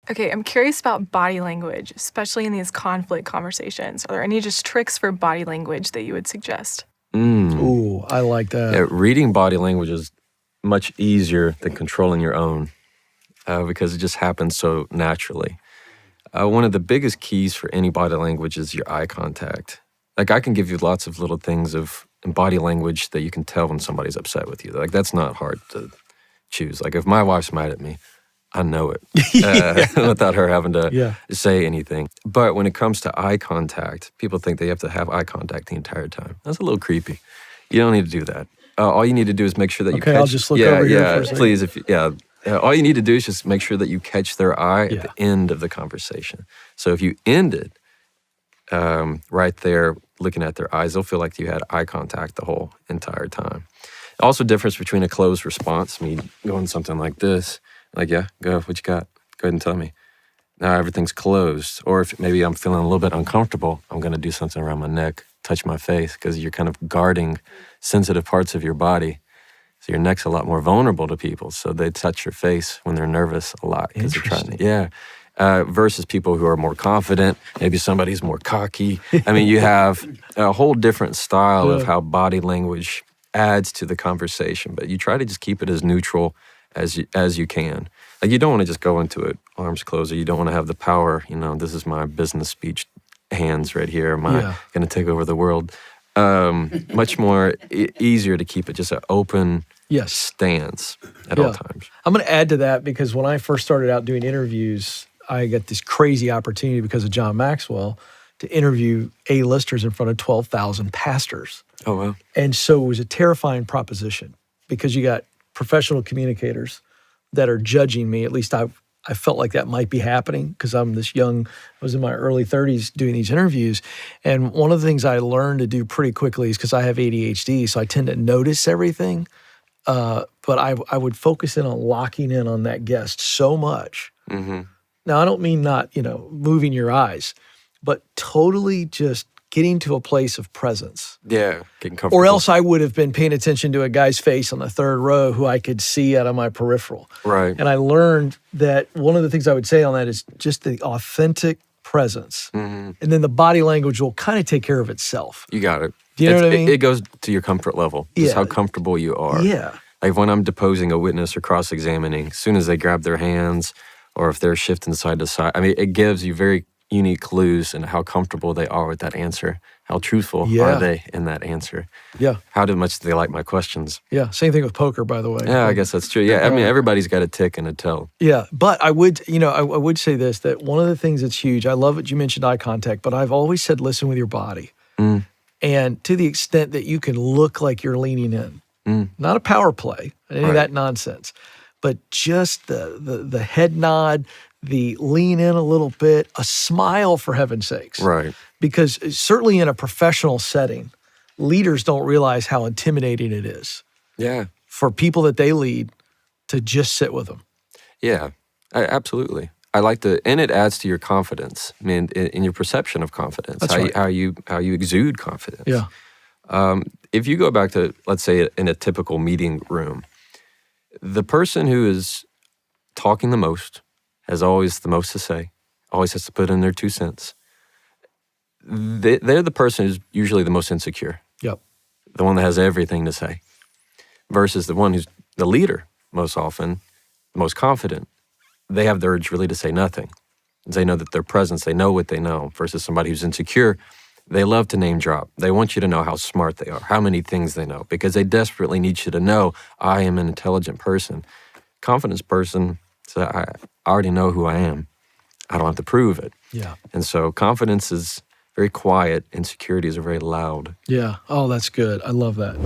Okay, I'm curious about body language, especially in these conflict conversations. Are there any just tricks for body language that you would suggest? Ooh, I like that. Yeah, reading body language is much easier than controlling your own because it just happens so naturally. One of the biggest keys for any body language is your eye contact. Like I can give you lots of little things in body language that you can tell when somebody's upset with you. Like that's not hard to choose. Like if my wife's mad at me, I know it without her having to say anything. But when it comes to eye contact, people think they have to have eye contact the entire time. That's a little creepy. You don't need to do that. All you need to do is make sure that you catch... Okay, I'll just look over here for a second. Please, all you need to do is just make sure that you catch their eye at the end of the conversation. So if you end it right there, looking at their eyes, they'll feel like you had eye contact the whole entire time. Also, difference between a closed response, me going something like this, like, yeah, go, what you got? Go ahead and tell me. Now everything's closed. Or if maybe I'm feeling a little bit uncomfortable, I'm going to do something around my neck, touch my face, because you're kind of guarding sensitive parts of your body. So your neck's a lot more vulnerable to people. So they touch your face when they're nervous a lot. Interesting. Versus people who are more confident. Maybe somebody's more cocky. I mean, you have a whole different style of how body language adds to the conversation. But you try to just keep it as neutral as you can. Like you don't want to just go into it arms closed, or you don't want to have the power, this is my business speech hands right here. Am I going to take over the world? Much more easier to keep it just an open stance at all times. I'm going to add to that because when I first started out doing interviews, I got this crazy opportunity because of John Maxwell to interview A-listers in front of 12,000 pastors. Oh, wow. And so it was a terrifying proposition because you got professional communicators that are judging me. At least I felt like that might be happening because I'm this young, I was in my early 30s doing these interviews. And one of the things I learned to do pretty quickly is because I have ADHD, so I tend to notice everything. But I would focus in on locking in on that guest so much. Mm-hmm. Now, I don't mean not, moving your eyes, but totally just getting to a place of presence. Yeah, getting comfortable. Or else I would have been paying attention to a guy's face on the third row who I could see out of my peripheral. Right. And I learned that one of the things I would say on that is just the authentic presence. Mm-hmm. And then the body language will kind of take care of itself. You got it. Do you know what I mean? It goes to your comfort level, just how comfortable you are. Yeah. Like when I'm deposing a witness or cross-examining, as soon as they grab their hands or if they're shifting side to side, I mean, it gives you very unique clues in how comfortable they are with that answer. How truthful are they in that answer? Yeah. How much do they like my questions? Yeah. Same thing with poker, by the way. Yeah, I guess that's true. Yeah, I mean, everybody's got a tick and a toe. Yeah, but I would say this, that one of the things that's huge, I love it, you mentioned eye contact, but I've always said listen with your body. Mm. And to the extent that you can look like you're leaning in. Not a power play, any of that nonsense, but just the head nod, the lean in a little bit, a smile for heaven's sakes. Right. Because certainly in a professional setting, leaders don't realize how intimidating it is. Yeah. For people that they lead to just sit with them. Yeah, absolutely. I like and it adds to your confidence. I mean, in your perception of confidence. That's right. How you exude confidence. Yeah. If you go back to, let's say, in a typical meeting room, the person who is talking the most has always the most to say, always has to put in their 2 cents. They're the person who's usually the most insecure. Yep. The one that has everything to say. Versus the one who's the leader, most often, the most confident. They have the urge really to say nothing. They know that their presence, they know what they know. Versus somebody who's insecure, they love to name drop. They want you to know how smart they are, how many things they know, because they desperately need you to know, I am an intelligent person. Confidence person, so I already know who I am. I don't have to prove it. Yeah. And so confidence is very quiet. Insecurities are very loud. Yeah. Oh, that's good. I love that.